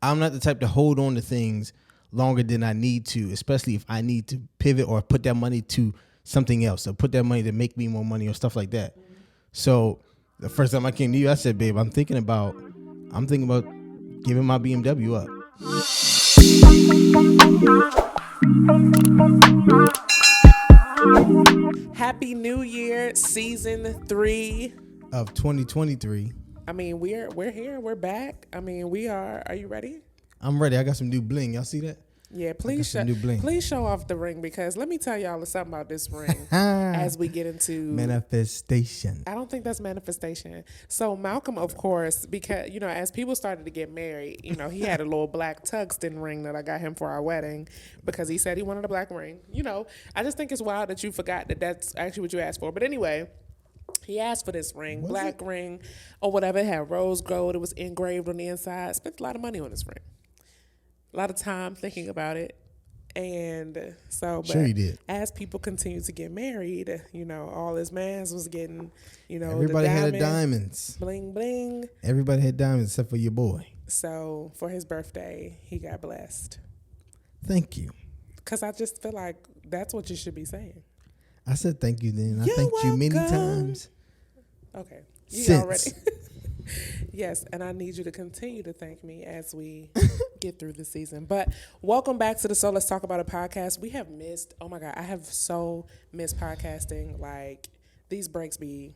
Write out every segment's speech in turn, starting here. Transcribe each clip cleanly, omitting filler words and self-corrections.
I'm not the type to hold on to things longer than I need to, especially if I need to pivot or put that money to something else, or put that money to make me more money or stuff like that. So the first time I came to you, I said, babe, I'm thinking about giving my BMW up. Happy New Year, season 3 of 2023. I mean, we're here, we're back. I mean, we are. Are you ready? I'm ready. I got some new bling. Y'all see that? Yeah, please show off the ring, because let me tell y'all something about this ring as we get into manifestation. I don't think that's manifestation. So Malcolm, of course, because as people started to get married, he had a little black tungsten ring that I got him for our wedding because he said he wanted a black ring. I just think it's wild that you forgot that that's actually what you asked for. But anyway, he asked for this ring, black ring or whatever. It had rose gold. It was engraved on the inside. Spent a lot of money on this ring. A lot of time thinking about it. And so, but sure he did. As people continue to get married, all his mans was getting, everybody had diamonds. Bling, bling. Everybody had diamonds except for your boy. So for his birthday, he got blessed. Thank you. Because I just feel like that's what you should be saying. I said thank you then. You're I thanked you many times. Okay. Since. Already. Yes, and I need you to continue to thank me as we get through the season. But welcome back to the So Let's Talk About It podcast. We have missed, oh my God, I have so missed podcasting. Like, these breaks be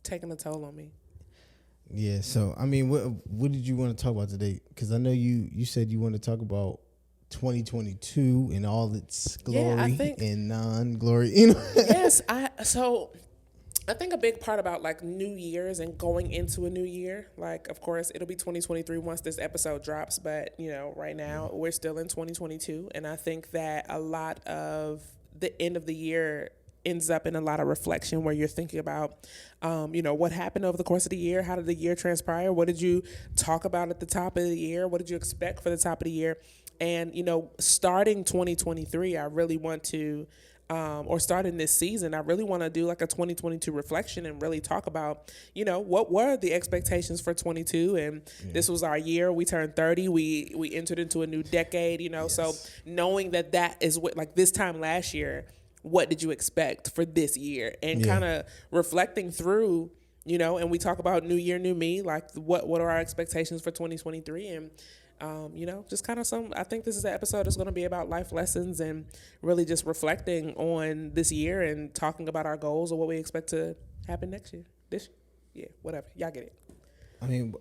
taking a toll on me. Yeah, so, I mean, what did you want to talk about today? Because I know you said you want to talk about 2022 and all its glory and non-glory. Yes, I think a big part about like New Year's and going into a new year, like, of course, it'll be 2023 once this episode drops. But, right now we're still in 2022. And I think that a lot of the end of the year ends up in a lot of reflection where you're thinking about, what happened over the course of the year? How did the year transpire? What did you talk about at the top of the year? What did you expect for the top of the year? And, starting 2023, I really want to or starting this season, I really want to do like a 2022 reflection and really talk about, what were the expectations for 22? And this was our year. We turned 30. We entered into a new decade, yes. So knowing that is what, like this time last year, what did you expect for this year? And kind of reflecting through, and we talk about new year, new me, like what are our expectations for 2023? And just kind of I think this is an episode that's going to be about life lessons and really just reflecting on this year and talking about our goals or what we expect to happen next year. Whatever. Y'all get it. I mean,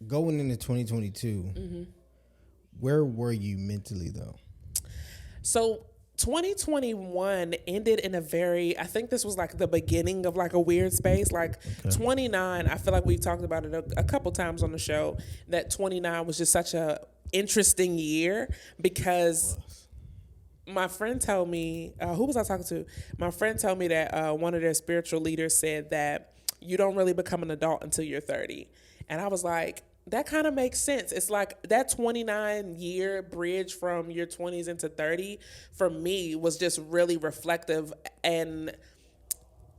going into 2022, where were you mentally though? So 2021 ended in I think this was like the beginning of like a weird space. Like 29, I feel like we've talked about it a couple times on the show, that 29 was just such a interesting year because my friend told me, who was I talking to? My friend told me that one of their spiritual leaders said that you don't really become an adult until you're 30. And I was like, that kind of makes sense. It's like that 29-year bridge from your 20s into 30 for me was just really reflective. And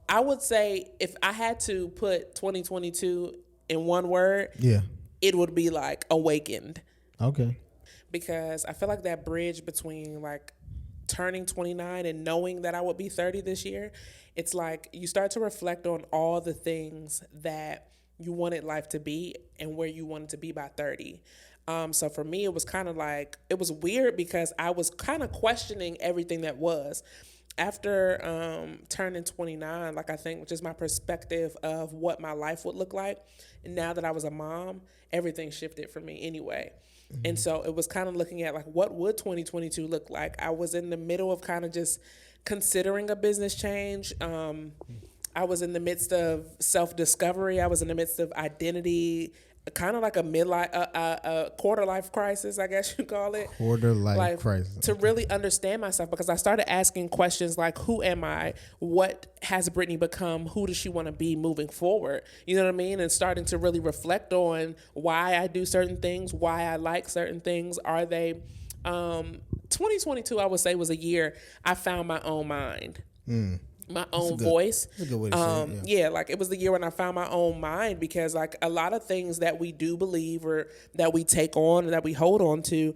I would say if I had to put 2022 in one word, it would be like awakened. Okay. Because I feel like that bridge between like turning 29 and knowing that I would be 30 this year, it's like you start to reflect on all the things that you wanted life to be and where you wanted to be by 30. So for me, it was kind of like, it was weird because I was kind of questioning everything that was. After turning 29, like I think just my perspective of what my life would look like. And now that I was a mom, everything shifted for me anyway. Mm-hmm. And so it was kind of looking at like, what would 2022 look like? I was in the middle of kind of just considering a business change. I was in the midst of self-discovery. I was in the midst of identity, kind of like a midlife, a quarter-life crisis, I guess you call it. Quarter-life crisis. To really understand myself, because I started asking questions like, who am I? What has Brittany become? Who does she want to be moving forward? You know what I mean? And starting to really reflect on why I do certain things, why I like certain things. Are they... 2022, I would say, was a year I found my own mind. my own voice. That's a good way to say it. Yeah, like it was the year when I found my own mind, because like a lot of things that we do believe or that we take on or that we hold on to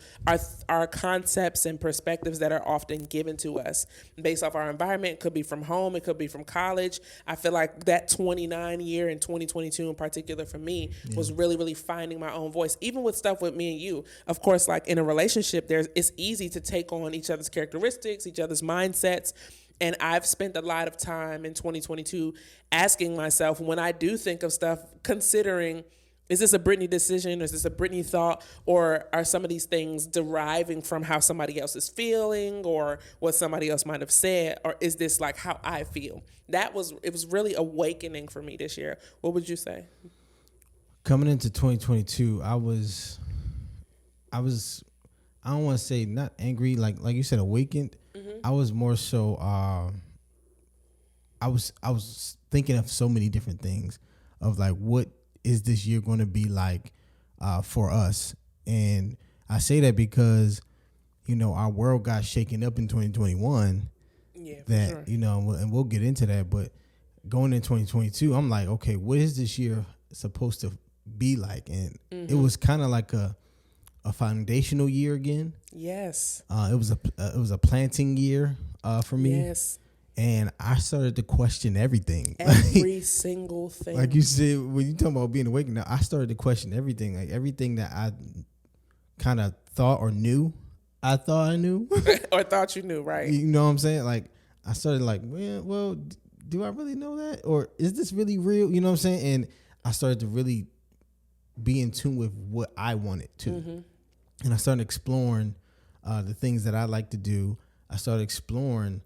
are concepts and perspectives that are often given to us based off our environment. It could be from home, it could be from college. I feel like that 29 year and 2022 in particular for me was really, really finding my own voice. Even with stuff with me and you, of course, like in a relationship, it's easy to take on each other's characteristics, each other's mindsets. And I've spent a lot of time in 2022 asking myself, when I do think of stuff, considering, is this a Brittany decision? Or is this a Brittany thought? Or are some of these things deriving from how somebody else is feeling or what somebody else might have said? Or is this like how I feel? It was really awakening for me this year. What would you say? Coming into 2022, I don't want to say not angry, like you said, awakened. I was more so I was thinking of so many different things of like, what is this year going to be like for us? And I say that because, you know, our world got shaken up in 2021. Yeah, for that sure. You know, and we'll get into that, but going into 2022, I'm like, okay, what is this year supposed to be like? And it was kind of like a foundational year again. Yes. It was a planting year for me. Yes. And I started to question everything. Every single thing. Like you said, when you talking about being awakened, I started to question everything. Like everything that I kind of thought or knew, I thought I knew. Or thought you knew, right? You know what I'm saying? Like I started like, well, do I really know that? Or is this really real? You know what I'm saying? And I started to really be in tune with what I wanted to. And I started exploring the things that I like to do. I started exploring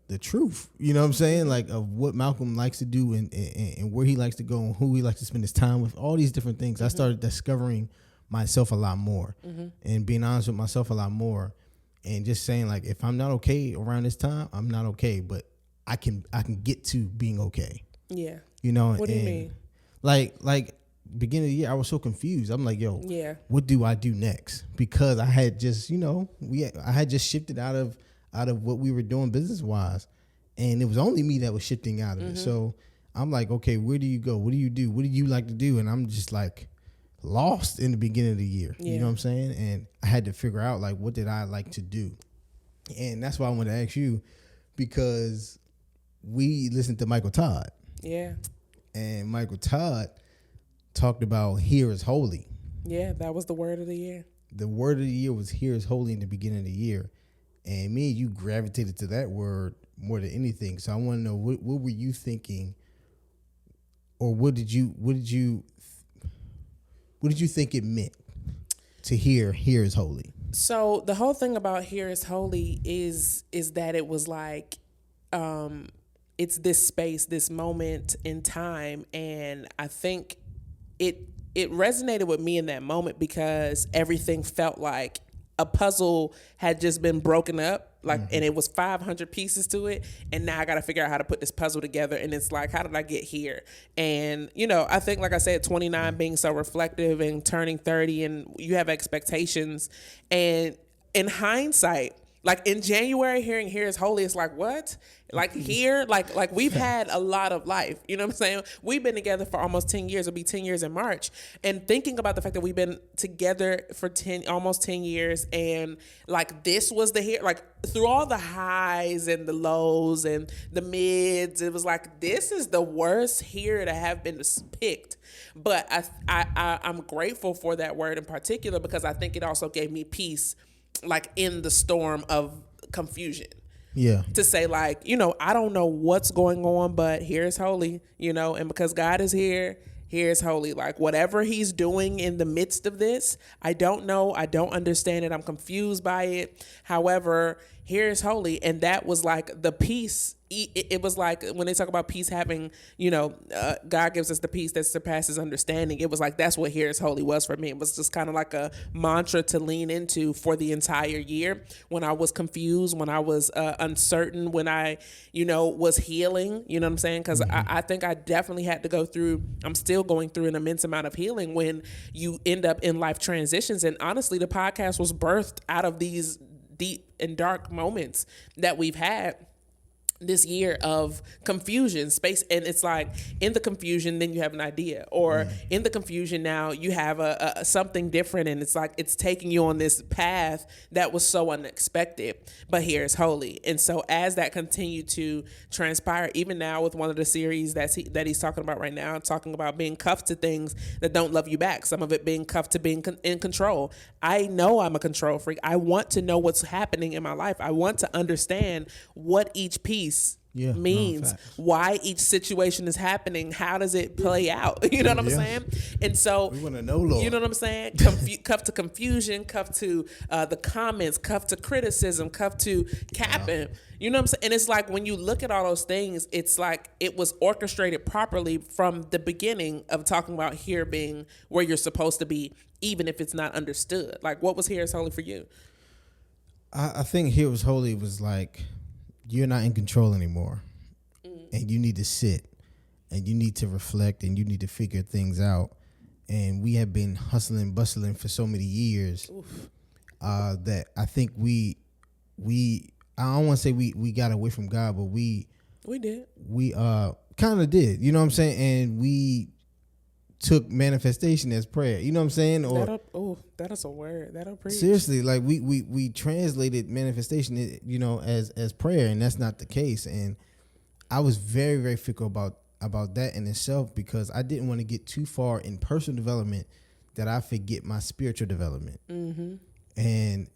the truth, you know what I'm saying? Like of what Malcolm likes to do and where he likes to go and who he likes to spend his time with, all these different things. I started discovering myself a lot more and being honest with myself a lot more and just saying like, if I'm not okay around this time, I'm not okay, but I can get to being okay. Yeah. You know? What do you mean? Like beginning of the year, I was so confused. I'm like, yo, Yeah. what do I do next? Because I had just, you know, I had just shifted out of what we were doing business wise, and it was only me that was shifting out of it. So I'm like, okay, where do you go? What do you do? What do you like to do? And I'm just like lost in the beginning of the year. Yeah. You know what I'm saying? And I had to figure out like, what did I like to do? And that's why I wanted to ask you, because we listened to Michael Todd. Yeah. And Michael Todd talked about here is holy. Yeah, that was the word of the year. The word of the year was here is holy in the beginning of the year. And me and you gravitated to that word more than anything. So I want to know, what were you thinking, or what did you think it meant to hear is holy? So the whole thing about here is holy is that it was like it's this space, this moment in time, and I think it resonated with me in that moment because everything felt like a puzzle had just been broken up, like, and it was 500 pieces to it, and now I got to figure out how to put this puzzle together, and it's like, how did I get here? And, you know, I think, like I said, 29 being so reflective and turning 30, and you have expectations, and in hindsight, like in January, hearing here is holy, it's like, what? Like here, like we've had a lot of life, you know what I'm saying? We've been together for almost 10 years. It'll be 10 years in March. And thinking about the fact that we've been together for almost 10 years, and like this was the here, like through all the highs and the lows and the mids, it was like, this is the worst here to have been picked. But I'm grateful for that word in particular, because I think it also gave me peace, like in the storm of confusion. Yeah. To say like, you know, I don't know what's going on, but here's holy, you know, and because God is here, here's holy. Like whatever he's doing in the midst of this, I don't know. I don't understand it. I'm confused by it. However, here's holy. And that was like the peace. It was like when they talk about peace having, you know, God gives us the peace that surpasses understanding. It was like, that's what here is holy was for me. It was just kind of like a mantra to lean into for the entire year when I was confused, when I was uncertain, when I, you know, was healing, you know what I'm saying? Because I think I definitely had to go through, I'm still going through an immense amount of healing when you end up in life transitions. And honestly, the podcast was birthed out of these deep and dark moments that we've had. this year of confusion space, and it's like in the confusion then you have an idea, or in the confusion now you have a something different, and it's like it's taking you on this path that was so unexpected, but here is holy. And so as that continued to transpire, even now with one of the series that he's talking about right now, talking about being cuffed to things that don't love you back, some of it being cuffed to being in control. I know I'm a control freak. I want to know what's happening in my life. I want to understand what each piece means, why each situation is happening, how does it play out, you know what I'm saying? And so we want to know, Lord. You know what I'm saying? Cuff to confusion, cuff to the comments, cuff to criticism, cuff to capping, you know what I'm saying? And it's like when you look at all those things, it's like it was orchestrated properly from the beginning of talking about here being where you're supposed to be, even if it's not understood. Like, what was Here is Holy for you? I think Here was Holy was like, you're not in control anymore, and you need to sit, and you need to reflect, and you need to figure things out. And we have been hustling, bustling for so many years that I think we I don't want to say we got away from God, but we kind of did, you know what I'm saying? And we took manifestation as prayer, you know what I'm saying? Or that is a word that'll preach. Seriously, like we translated manifestation, you know, as prayer, and that's not the case. And I was very, very fickle about that in itself, because I didn't want to get too far in personal development that I forget my spiritual development. And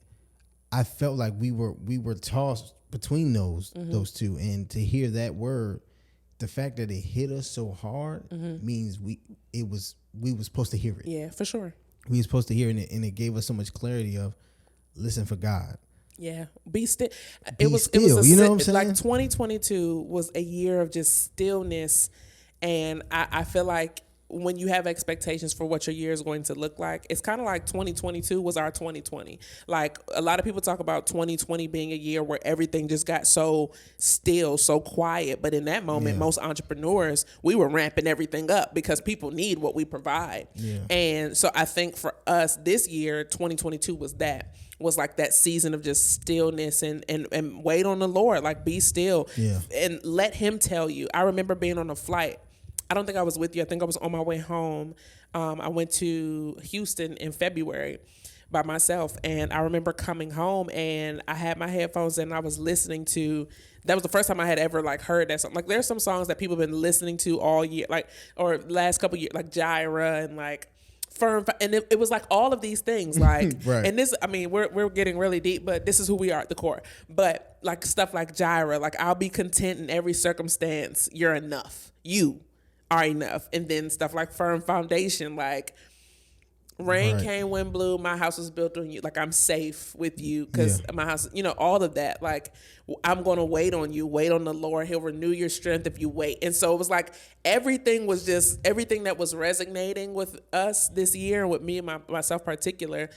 I felt like we were tossed between those two, and to hear that word, the fact that it hit us so hard means we were supposed to hear it. Yeah, for sure. We were supposed to hear it, and it gave us so much clarity of listen for God. Yeah, be still. It was you know what I'm saying? Like 2022 was a year of just stillness, and I feel like when you have expectations for what your year is going to look like, it's kind of like 2022 was our 2020. Like a lot of people talk about 2020 being a year where everything just got so still, so quiet. But in that moment, most entrepreneurs, we were ramping everything up because people need what we provide. And so I think for us this year, 2022 was like that season of just stillness and wait on the Lord, like be still and let him tell you. I remember being on a flight. I don't think I was with you. I think I was on my way home. I went to Houston in February by myself, and I remember coming home and I had my headphones in and I was listening to, that was the first time I had ever like heard that song. Like there's some songs that people have been listening to all year, like, or last couple years, like Gyra and like Firm, and it was like all of these things, like, and this, I mean, we're getting really deep, but this is who we are at the core. But like stuff like Gyra, like I'll be content in every circumstance. You're enough. You are enough. And then stuff like Firm Foundation, like rain came, wind blew, my house was built on you. Like I'm safe with you because my house, you know, all of that. Like I'm going to wait on you, wait on the Lord. He'll renew your strength if you wait. And so it was like everything that was resonating with us this year, and with me and myself particularly,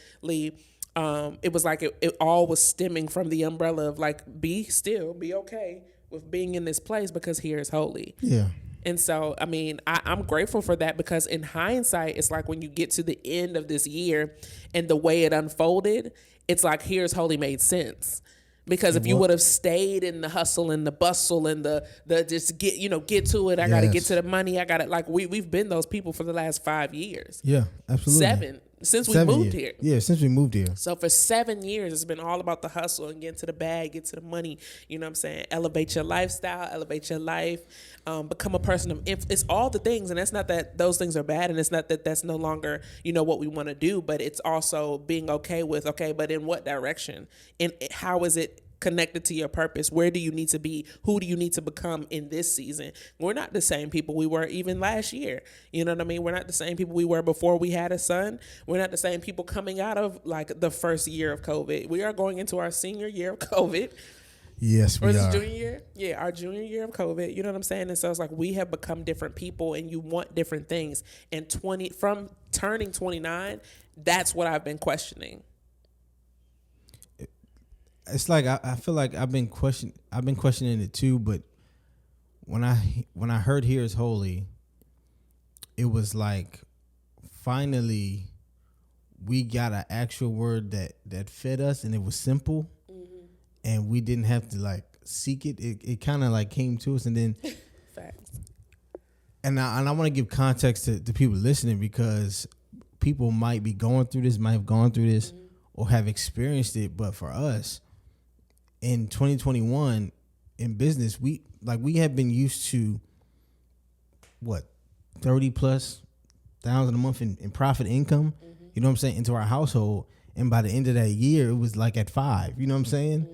it was like it all was stemming from the umbrella of like, be still, be okay with being in this place because here is holy. Yeah. And so, I mean, I'm grateful for that, because in hindsight, it's like when you get to the end of this year and the way it unfolded, it's like Here's Holy made sense. Because if you would have stayed in the hustle and the bustle and the just get to it, I got to get to the money, I got to, like, we've been those people for the last 5 years. Yeah, absolutely. Since we moved here. Yeah, since we moved here. So for 7 years, it's been all about the hustle and getting to the bag, get to the money. You know what I'm saying? Elevate your lifestyle, elevate your life, become a person of it's all the things. And that's not that those things are bad, and it's not that that's no longer, what we want to do, but it's also being okay with, but in what direction? And how is it connected to your purpose? Where do you need to be? Who do you need to become in this season? We're not the same people we were even last year. You know what I mean? We're not the same people we were before we had a son. We're not the same people coming out of like the first year of COVID. We are going into our senior year of COVID. Yes, we are. Or is it junior year? Yeah, our junior year of COVID. You know what I'm saying? And so it's like we have become different people, and you want different things. And from turning 29, that's what I've been questioning. It's like I feel like I've been questioning it too, but when I heard Here is Holy, it was like finally we got an actual word that fed us, and it was simple, and we didn't have to like seek it. It kind of like came to us, and then Facts. and I want to give context to people listening, because people might be going through this, might have gone through this, or have experienced it. But for us in 2021 in business, we have been used to what, 30 plus thousand a month in profit income. You know what I'm saying, into our household. And by the end of that year, it was like at 5. You know what I'm saying?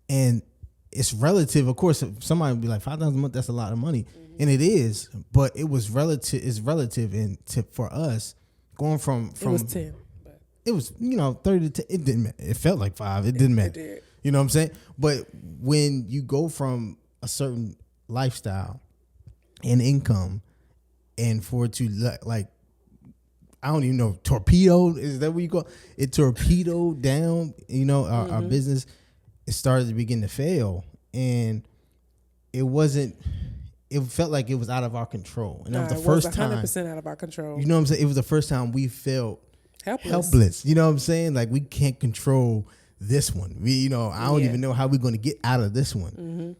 And it's relative. Of course, somebody would be like, 5,000 a month, that's a lot of money. And it is, but it was relative. It's relative. And for us, going from it was 10. But it was, 30 to 10. It didn't matter. It felt like 5. It didn't matter. It did. You know what I'm saying? But when you go from a certain lifestyle and income, and for it to like, I don't even know, torpedo, is that what you call it? Torpedoed down, our business. It started to begin to fail, and it felt like it was out of our control. And that was the first time. 100% out of our control. You know what I'm saying? It was the first time we felt helpless. You know what I'm saying? Like, we can't control this one. I don't even know how we're going to get out of this one.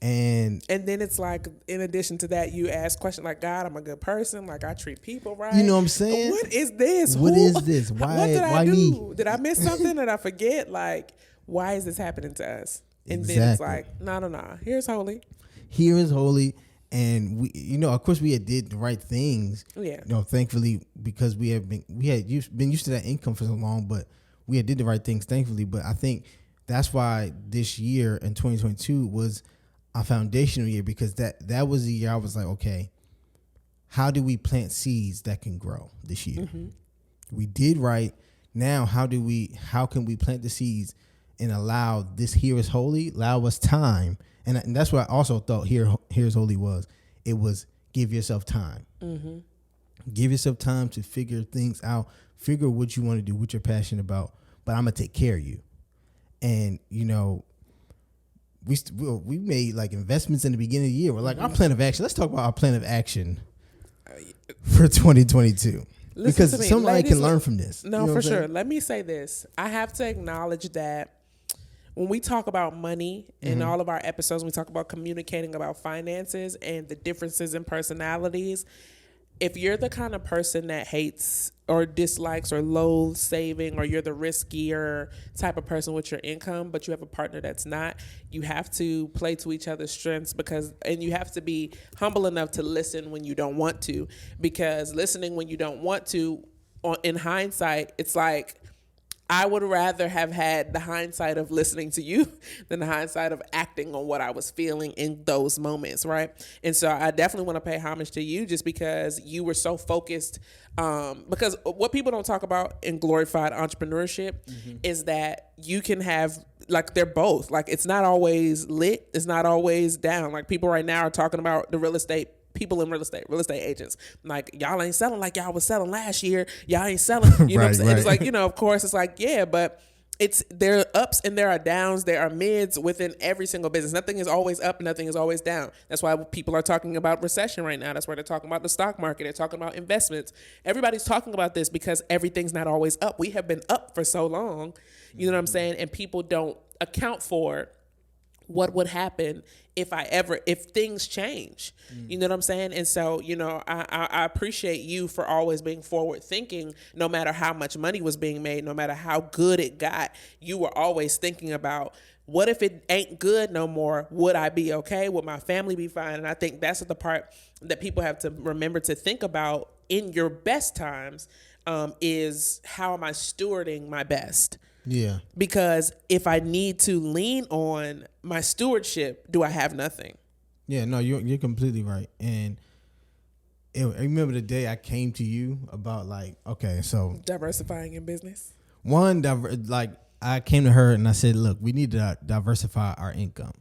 And then it's like, in addition to that, you ask questions like, God, I'm a good person. Like, I treat people right. You know what I'm saying? What is this? What is this? What did I do? Me? Did I miss something? Did I forget? Like, why is this happening to us? And exactly. Then it's like, no. Here's holy. Here is holy. And we, of course, we had did the right things. Yeah. Thankfully, because we had been used to that income for so long, but we had did the right things, thankfully. But I think that's why this year in 2022 was a foundational year, because that was the year I was like, okay, how do we plant seeds that can grow this year? We did right. Now, how can we plant the seeds and allow this here is holy, allow us time. And that's what I also thought here's holy was. It was give yourself time. Give yourself time to figure things out, figure what you want to do, what you're passionate about, but I'm going to take care of you. And, we made like investments in the beginning of the year. We're like, our plan of action. Let's talk about our plan of action for 2022. Because somebody can learn from this. No, for sure. Let me say this. I have to acknowledge that when we talk about money in all of our episodes, we talk about communicating about finances and the differences in personalities. If you're the kind of person that hates or dislikes or loathes saving, or you're the riskier type of person with your income, but you have a partner that's not, you have to play to each other's strengths, and you have to be humble enough to listen when you don't want to, because listening when you don't want to, in hindsight, it's like, I would rather have had the hindsight of listening to you than the hindsight of acting on what I was feeling in those moments, right? And so I definitely want to pay homage to you, just because you were so focused. Because what people don't talk about in glorified entrepreneurship is that you can have, like, they're both. Like, it's not always lit. It's not always down. Like, people right now are talking about the people in real estate agents, like, y'all ain't selling like y'all was selling last year. Y'all ain't selling, you know what I'm saying? Right. It's like, of course, it's like, yeah, but there are ups and there are downs. There are mids within every single business. Nothing is always up. Nothing is always down. That's why people are talking about recession right now. That's why they're talking about the stock market. They're talking about investments. Everybody's talking about this because everything's not always up. We have been up for so long, you know what I'm saying? And people don't account for what would happen if things change, you know what I'm saying? And so, I appreciate you for always being forward thinking. No matter how much money was being made, no matter how good it got, you were always thinking about, what if it ain't good no more? Would I be okay? Would my family be fine? And I think that's the part that people have to remember to think about in your best times, is how am I stewarding my best? Yeah. Because if I need to lean on my stewardship, do I have nothing? Yeah, no, you're completely right. And I remember the day I came to you about, like, okay, so diversifying in business. I came to her and I said, look, we need to diversify our income,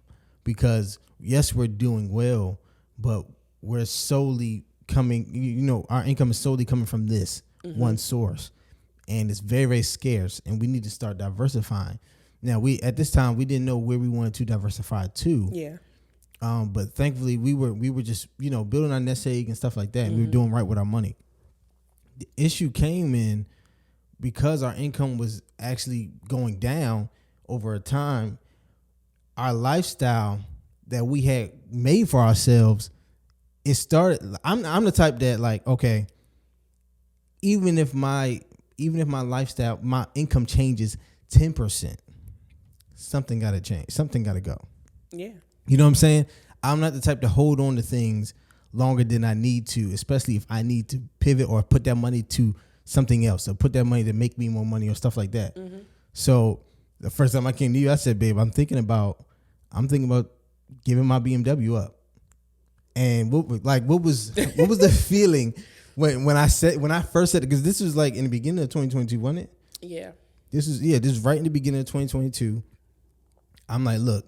because yes, we're doing well, but we're solely coming, our income is solely coming from this one source. And it's very, very scarce, and we need to start diversifying. Now, at this time we didn't know where we wanted to diversify to. Yeah. But thankfully we were just building our nest egg and stuff like that. And we were doing right with our money. The issue came in because our income was actually going down over time. our lifestyle that we had made for ourselves, it started. I'm the type that like, okay, even if my lifestyle, my income changes 10%, something got to change. Something got to go. Yeah. You know what I'm saying? I'm not the type to hold on to things longer than I need to, especially if I need to pivot or put that money to something else, or put that money to make me more money or stuff like that. Mm-hmm. So the first time I came to you, I said, babe, I'm thinking about giving my BMW up. And what was the feeling when I first said it? Because this was like in the beginning of 2022, wasn't it? Yeah. This is right in the beginning of 2022. I'm like, look,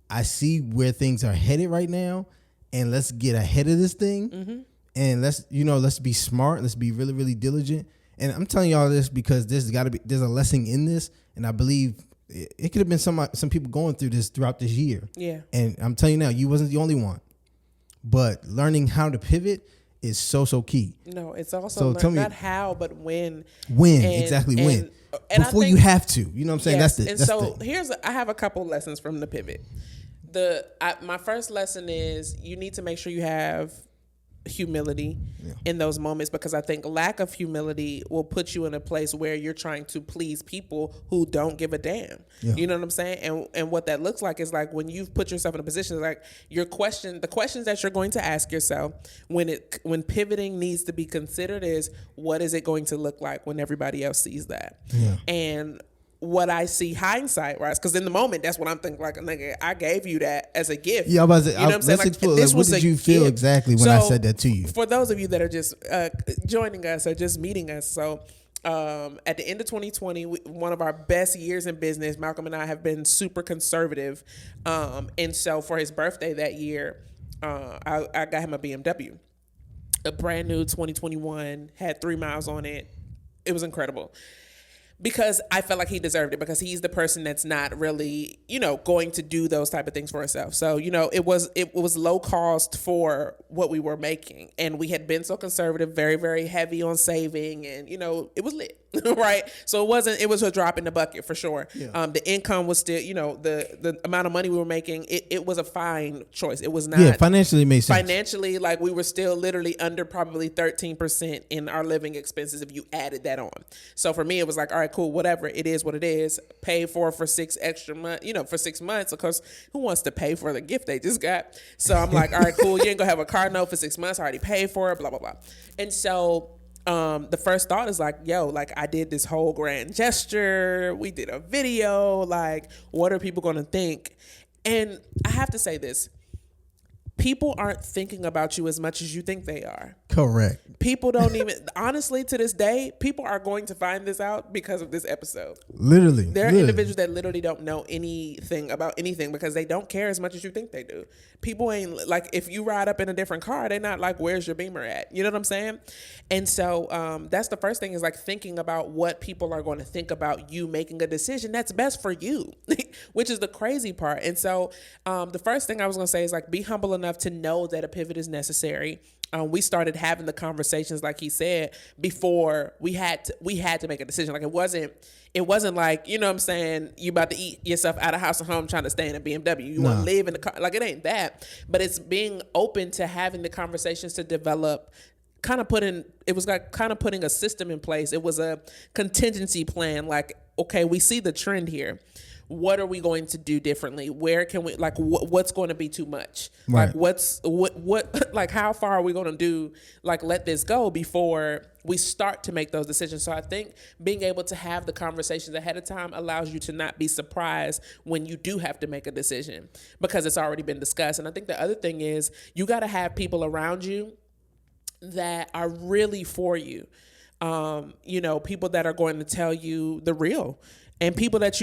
I see where things are headed right now, and let's get ahead of this thing. Mm-hmm. And let's be smart. Let's be really, really diligent. And I'm telling y'all this because there's a lesson in this, and I believe it could have been some people going through this throughout this year. Yeah. And I'm telling you now, you wasn't the only one. But learning how to pivot is so key. No, it's also not how, but when. When, exactly when. And before you have to. You know what I'm saying? Yes, that's I have a couple lessons from the pivot. My first lesson is you need to make sure you have humility in those moments, because I think lack of humility will put you in a place where you're trying to please people who don't give a damn. Yeah. You know what I'm saying? And what that looks like is like when you've put yourself in a position, like the questions that you're going to ask yourself when pivoting needs to be considered is, what is it going to look like when everybody else sees that? Yeah. And what I see hindsight, right? Because in the moment, that's what I'm thinking. Like, nigga, I gave you that as a gift. Yeah, you know what I'm saying? Like, what did you feel gift. Exactly when I said that to you? For those of you that are just joining us or just meeting us, so at the end of 2020, one of our best years in business, Malcolm and I have been super conservative, and so for his birthday that year, I got him a BMW, a brand new 2021, had 3 miles on it. It was incredible. Because I felt like he deserved it, because he's the person that's not really, going to do those type of things for himself. So, it was low cost for what we were making. And we had been so conservative, very, very heavy on saving, and, it was lit. Right. So it was a drop in the bucket for sure. Yeah. The income was still, the amount of money we were making, it was a fine choice. It was not. Yeah, financially made sense. Financially, like we were still literally under probably 13% in our living expenses if you added that on. So for me, it was like, all right, cool, whatever. It is what it is. Pay for 6 extra months, for 6 months. Of course, who wants to pay for the gift they just got? So I'm like, all right, cool. You ain't gonna have a car note for 6 months. I already paid for it, blah, blah, blah. And so the first thought is like, like I did this whole grand gesture. We did a video. Like, what are people going to think? And I have to say this. People aren't thinking about you as much as you think they are. Correct. People don't even, honestly, to this day, people are going to find this out because of this episode. Literally. There are individuals that literally don't know anything about anything because they don't care as much as you think they do. People ain't, like, if you ride up in a different car, they're not like, where's your Beamer at? You know what I'm saying? And so that's the first thing, is like thinking about what people are going to think about you making a decision that's best for you, which is the crazy part. And so the first thing I was going to say is like, be humble enough to know that a pivot is necessary. We started having the conversations, like he said, before we had to make a decision. Like it wasn't like, you know what I'm saying, you about to eat yourself out of house and home trying to stay in a BMW. You want to live in the car. Like it ain't that, but it's being open to having the conversations to develop, it was like kind of putting a system in place. It was a contingency plan. Like, okay, we see the trend here. What are we going to do differently? Where can we, like, what's going to be too much? Right. Like, what, like, how far are we going to do, like, let this go before we start to make those decisions? So I think being able to have the conversations ahead of time allows you to not be surprised when you do have to make a decision, because it's already been discussed. And I think the other thing is you got to have people around you that are really for you. People that are going to tell you the real. And people that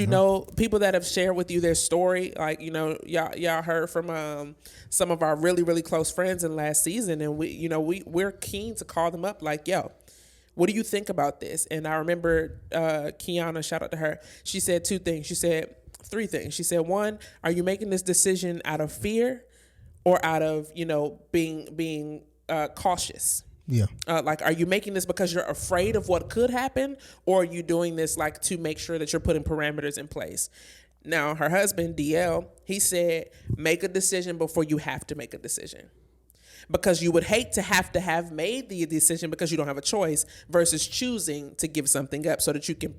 people that have shared with you their story, like, y'all heard from some of our really, really close friends in last season, and we're keen to call them up, like, yo, what do you think about this? And I remember Kiana, shout out to her, she said 2 things. She said 3 things. She said, 1, are you making this decision out of fear or out of being cautious? Yeah. Like, are you making this because you're afraid of what could happen, or are you doing this like to make sure that you're putting parameters in place? Now, her husband, DL, he said, make a decision before you have to make a decision. Because you would hate to have made the decision because you don't have a choice versus choosing to give something up so that you can,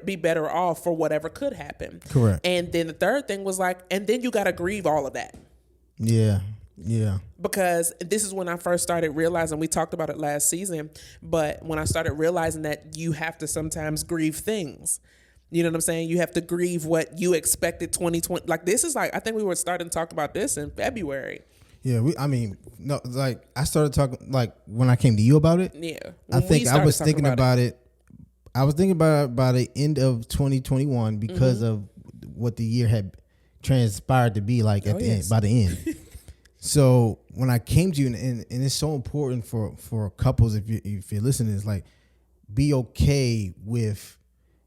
be better off for whatever could happen. Correct. And then the third thing was like, and then you got to grieve all of that. Yeah. Yeah. Because this is when I first started realizing, we talked about it last season, but when I started realizing that you have to sometimes grieve things. You know what I'm saying? You have to grieve what you expected 2020. Like this is like, I think we were starting to talk about this in February. Yeah, I started talking like when I came to you about it. Yeah, I think I was thinking about it. I was thinking about it by the end of 2021 because of what the year had transpired to be like at the end. By the end, so when I came to you, and it's so important for couples if you're listening, is like be okay with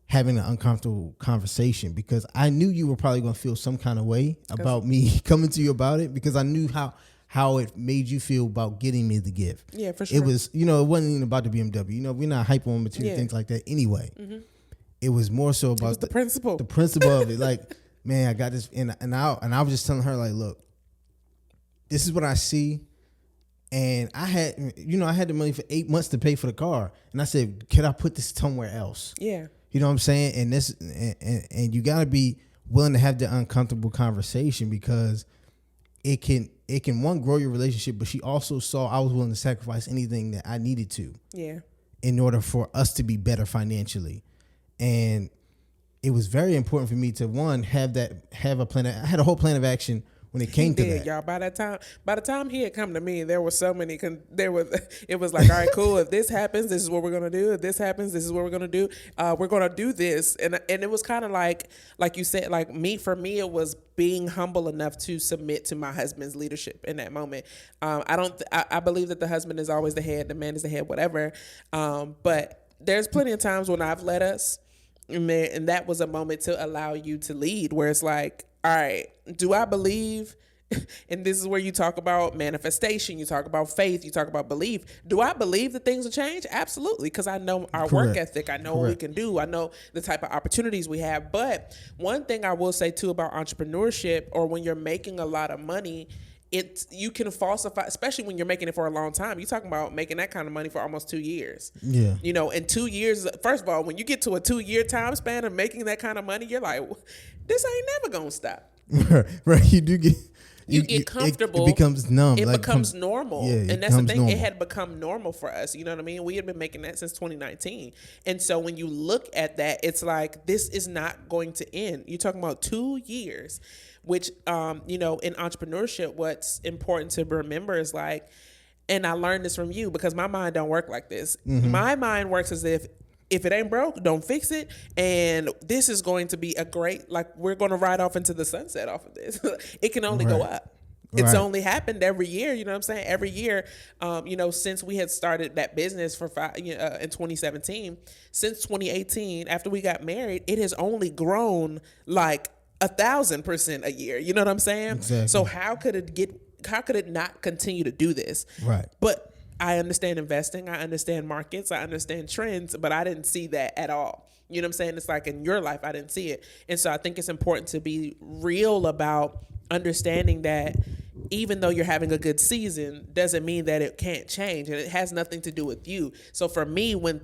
having an uncomfortable conversation, because I knew you were probably going to feel some kind of way about me coming to you about it, because I knew how it made you feel about getting me the gift. Yeah, for sure. It was, it wasn't even about the BMW. We're not hype on material things like that anyway. Mm-hmm. It was more so about the principle. The principle of it. Like, man, I got this, and I was just telling her, like, look, this is what I see. And I had the money for 8 months to pay for the car, and I said, can I put this somewhere else? Yeah. You know what I'm saying? And this, and you got to be willing to have the uncomfortable conversation, because it can one, grow your relationship, but she also saw I was willing to sacrifice anything that I needed to. Yeah. In order for us to be better financially. And it was very important for me to, one, have a plan. I had a whole plan of action when it came to that. Y'all, by the time he had come to me, there were so many. It was like, all right, cool. If this happens, this is what we're gonna do. If this happens, this is what we're gonna do. We're gonna do this, and it was kind of like you said, like for me, it was being humble enough to submit to my husband's leadership in that moment. I believe that the husband is always the head, the man is the head, whatever. But there's plenty of times when I've led us, and that was a moment to allow you to lead, where it's like, all right, do I believe, and this is where you talk about manifestation, you talk about faith, you talk about belief. Do I believe that things will change? Absolutely, because I know our work ethic. I know what we can do. I know the type of opportunities we have. But one thing I will say, too, about entrepreneurship, or when you're making a lot of money, you can falsify, especially when you're making it for a long time. You're talking about making that kind of money for almost 2 years. Yeah. In 2 years, first of all, when you get to a 2-year time span of making that kind of money, you're like, this ain't never going to stop. Right. You do get... You get comfortable. It becomes numb. It becomes normal. Yeah, and that's the thing. Normal. It had become normal for us. You know what I mean? We had been making that since 2019. And so when you look at that, it's like, this is not going to end. You're talking about 2 years, which, in entrepreneurship, what's important to remember is like, and I learned this from you because my mind don't work like this. Mm-hmm. My mind works as if it ain't broke, don't fix it. And this is going to be a great, like, we're going to ride off into the sunset off of this. It can only go up. It's only happened every year. You know what I'm saying? Every year, since we had started that business in 2017, since 2018, after we got married, it has only grown like 1,000% a year. You know what I'm saying? Exactly. So how could it not continue to do this? Right. But I understand investing. I understand markets. I understand trends, but I didn't see that at all. You know what I'm saying? It's like in your life, I didn't see it. And so I think it's important to be real about understanding that even though you're having a good season, doesn't mean that it can't change, and it has nothing to do with you. So for me, when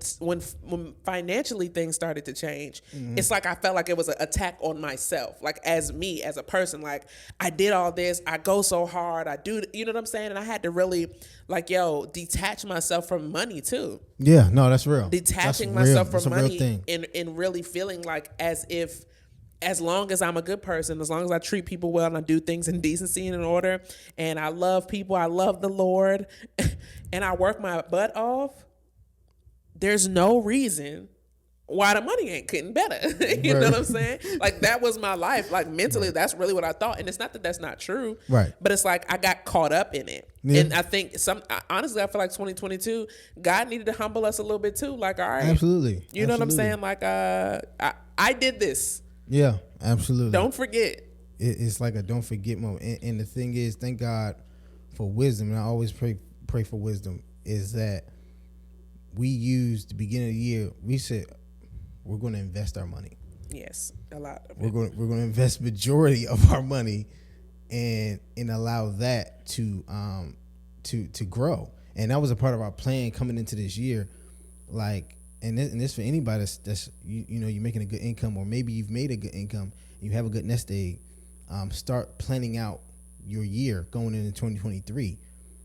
financially things started to change, mm-hmm. It's like I felt like it was an attack on myself, like as me, as a person. Like, I did all this, I go so hard, I do, you know what I'm saying? And I had to really, detach myself from money too. Yeah, no, that's real. Detaching myself from money and really feeling like as long as I'm a good person, as long as I treat people well and I do things in decency and in order, and I love people, I love the Lord, and I work my butt off, there's no reason why the money ain't getting better. You know what I'm saying? Like, that was my life. Like, mentally, that's really what I thought. And it's not that that's not true. Right. But it's like I got caught up in it. Yeah. And I think honestly, I feel like 2022, God needed to humble us a little bit too. Like, all right. Absolutely. You know what I'm saying? Like, I did this. Yeah, absolutely. Don't forget. It's like a don't forget moment. And the thing is, thank God for wisdom. And I always pray for wisdom, is that we used the beginning of the year, we said, we're going to invest our money. Yes, a lot of We're it. going to invest majority of our money and allow that to grow. And that was a part of our plan coming into this year. Like, and this for anybody that's you know, you're making a good income, or maybe you've made a good income, and you have a good nest egg. Start planning out your year going into 2023.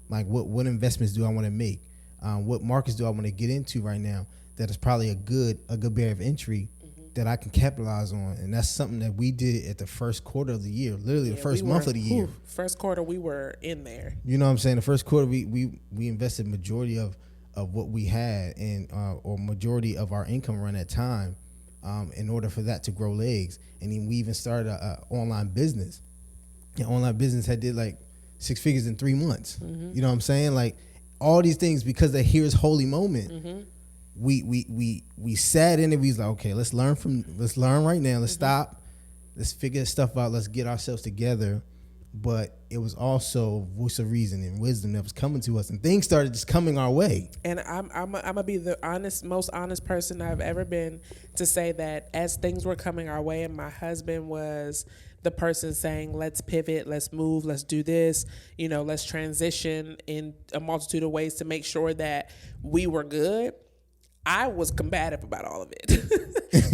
Like, what investments do I want to make? What markets do I want to get into right now that is probably a good barrier of entry that I can capitalize on? And that's something that we did at the first quarter of the year, literally the first month of the year. First quarter, we were in there. You know what I'm saying? The first quarter, we invested majority of what we had, and or majority of our income around that time, in order for that to grow legs. And then we even started a online business. And online business had did like 6 figures in 3 months. You know what I'm saying? Like, all these things, because of Here's Holy Moment, we sat in it. We was like, okay, let's learn right now. Let's stop. Let's figure this stuff out. Let's get ourselves together. But it was also voice of reason and wisdom that was coming to us, and things started just coming our way. And I'm gonna be the most honest person I've ever been to say that as things were coming our way, and my husband was the person saying, let's pivot, let's move, let's do this, you know, let's transition in a multitude of ways to make sure that we were good. I was combative about all of it.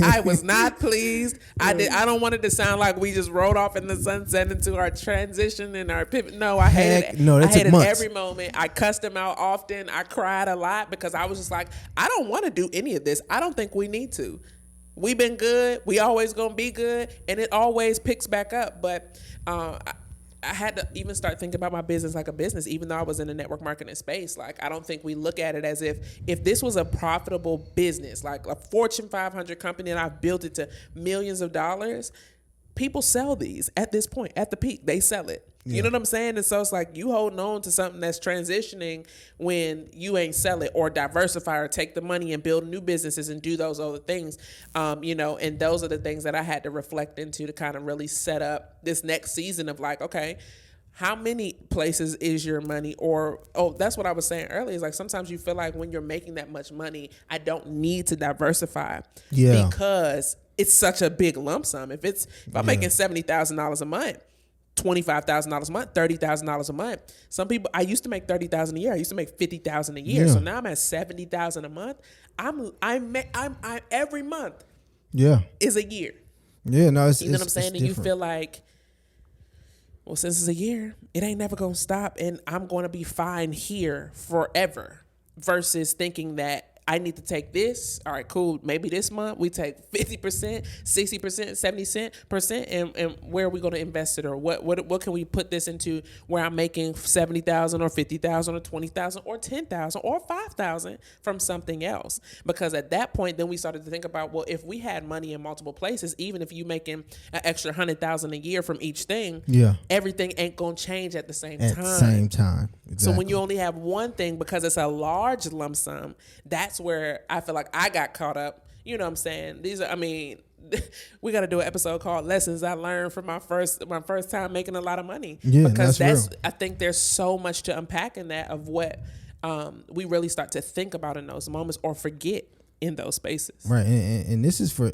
I was not pleased. I don't want it to sound like we just rode off in the sunset into our transition and our pivot. No, I hated it. No, that I hated took months. every moment. I cussed him out often. I cried a lot because I was just like, I don't want to do any of this. I don't think we need to. We've been good. We always gonna be good, and it always picks back up. But I had to even start thinking about my business like a business, even though I was in the network marketing space. Like, I don't think we look at it as if this was a profitable business, like a Fortune 500 company, and I've built it to millions of dollars. People sell these at this point, at the peak, they sell it. You know what I'm saying? And so it's like you holding on to something that's transitioning when you ain't sell it or diversify or take the money and build new businesses and do those other things. You know, and those are the things that I had to reflect into to kind of really set up this next season of like, okay, how many places is your money? Or, that's what I was saying earlier, is like sometimes you feel like when you're making that much money, I don't need to diversify because it's such a big lump sum. If I'm making $70,000 a month, $25,000 a month, $30,000 a month. Some people, I used to make $30,000 a year. I used to make $50,000 a year. So now I'm at $70,000 a month. I'm every month. Is a year. Yeah, no, it's, you know what I'm saying? And different. you feel like, well, since it's a year, it ain't never gonna stop, and I'm gonna be fine here forever. Versus thinking that I need to take this. All right, cool. Maybe this month we take 50%, 60%, 70%, and where are we going to invest it, or what can we put this into where I'm making $70,000 or $50,000 or $20,000 or $10,000 or $5,000 from something else? Because at that point, then we started to think about, well, if we had money in multiple places, even if you making an extra $100,000 a year from each thing, everything ain't gonna change at the same time. At the same time. Exactly. So when you only have one thing, because it's a large lump sum, that's where I feel like I got caught up. You know what I'm saying? We got to do an episode called Lessons I Learned from my first time making a lot of money. Yeah, because that's real. I think there's so much to unpack in that of what we really start to think about in those moments or forget in those spaces. Right. And this is for,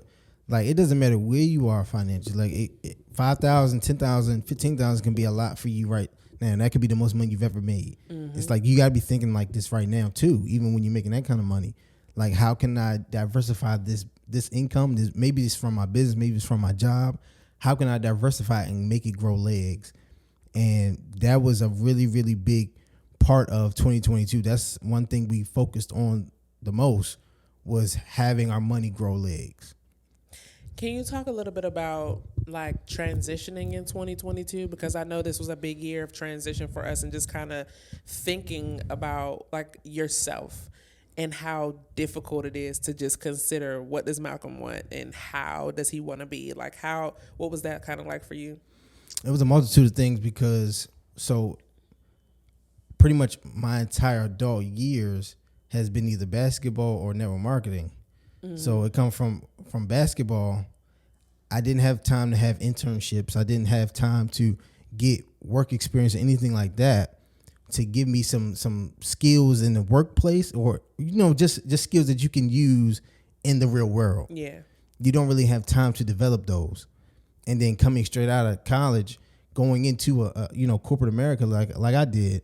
like, it doesn't matter where you are financially. Like, 5,000, 10,000, 15,000 can be a lot for you right now. And that could be the most money you've ever made. It's like you got to be thinking like this right now too, even when you're making that kind of money. Like, how can I diversify this income? Maybe it's from my business, maybe it's from my job. How can I diversify and make it grow legs? And that was a really, really big part of 2022. That's one thing we focused on the most, was having our money grow legs. Can you talk a little bit about like transitioning in 2022? Because I know this was a big year of transition for us, and just kind of thinking about like yourself and how difficult it is to just consider, what does Malcolm want and how does he want to be? Like, what was that kind of like for you? It was a multitude of things, because so pretty much my entire adult years has been either basketball or network marketing. So it come from basketball. I didn't have time to have internships. I didn't have time to get work experience or anything like that to give me some skills in the workplace, or, you know, just skills that you can use in the real world. Yeah. you don't really have time to develop those. And then coming straight out of college, going into a corporate America like I did,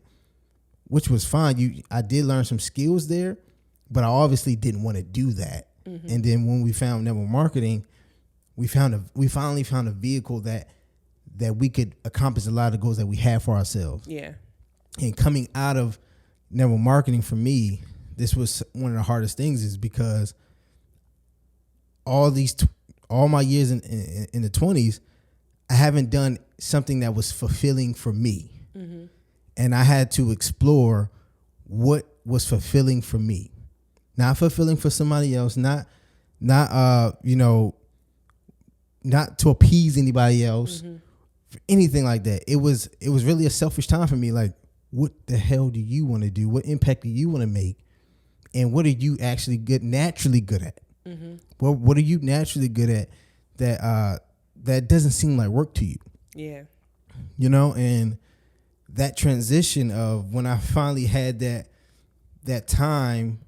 which was fine. I did learn some skills there, but I obviously didn't want to do that. Mm-hmm. And then when we found network marketing, we finally found a vehicle that we could accomplish a lot of the goals that we have for ourselves. Yeah. And coming out of network marketing, for me, this was one of the hardest things, is because all my years in the 20s, I haven't done something that was fulfilling for me. Mm-hmm. And I had to explore what was fulfilling for me, not fulfilling for somebody else, not to appease anybody else, mm-hmm. anything like that. It was really a selfish time for me. Like, what the hell do you want to do? What impact do you want to make? And what are you actually naturally good at? Mm-hmm. What are you naturally good at that doesn't seem like work to you? Yeah. And that transition of when I finally had that time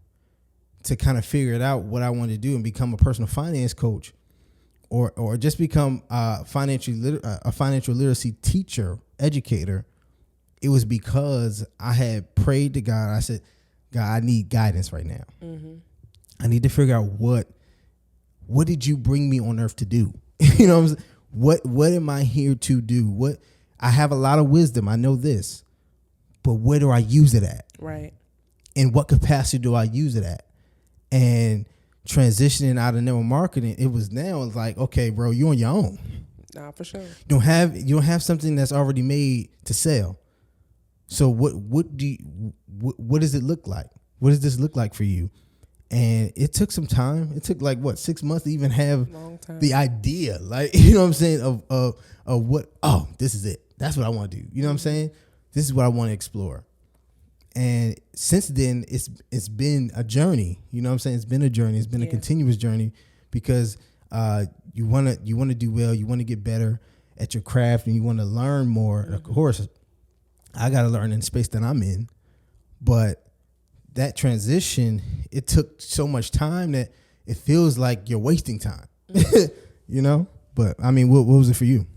to kind of figure it out, what I wanted to do, and become a personal finance coach, or just become a financial literacy teacher, educator. It was because I had prayed to God. I said, God, I need guidance right now. Mm-hmm. I need to figure out what did you bring me on earth to do? What I'm saying? What am I here to do? I have a lot of wisdom. I know this, but where do I use it at? Right. In what capacity do I use it at? And transitioning out of network marketing, it's like, okay, bro, you're on your own. Nah, for sure. You don't have something that's already made to sell. So what does it look like? What does this look like for you? And it took some time. It took 6 months to even have the idea, what I'm saying, of what, this is it. That's what I want to do. You know what I'm saying? This is what I want to explore. And since then, it's been a journey. You know what I'm saying? It's been a journey. It's been a continuous journey, because you want to do well. You want to get better at your craft, and you want to learn more. Mm-hmm. Of course, I got to learn in the space that I'm in, but that transition, it took so much time that it feels like you're wasting time. Mm-hmm. But I mean, what was it for you?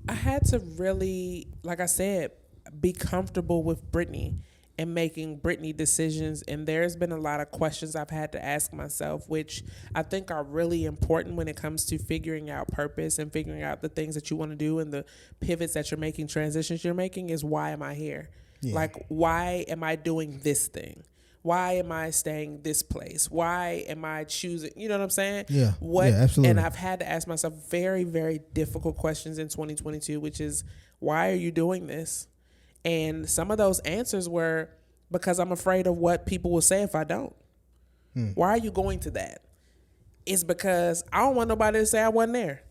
I had to really, like I said, be comfortable with Brittany and making Brittany decisions. And there's been a lot of questions I've had to ask myself, which I think are really important when it comes to figuring out purpose and figuring out the things that you want to do and the pivots that you're making, transitions you're making, is why am I here? Yeah. Like, why am I doing this thing? Why am I staying this place? Why am I choosing? You know what I'm saying? Yeah. Yeah, absolutely. And I've had to ask myself very, very difficult questions in 2022, which is, why are you doing this? And some of those answers were because I'm afraid of what people will say if I don't. Why are you going to that? It's because I don't want nobody to say I wasn't there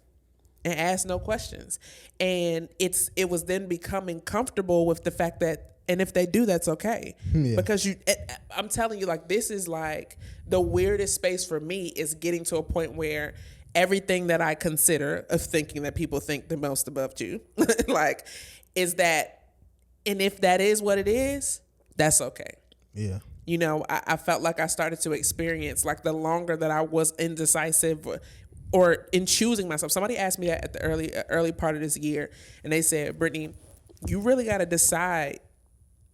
and ask no questions. And it was then becoming comfortable with the fact that, and if they do, that's okay. Yeah. Because I'm telling you, like, this is like the weirdest space for me, is getting to a point where everything that I consider of thinking that people think the most above you, like, is that, and if that is what it is, that's okay. Yeah. I felt like I started to experience, like, the longer that I was indecisive or in choosing myself. Somebody asked me that at the early part of this year, and they said, Brittany, you really got to decide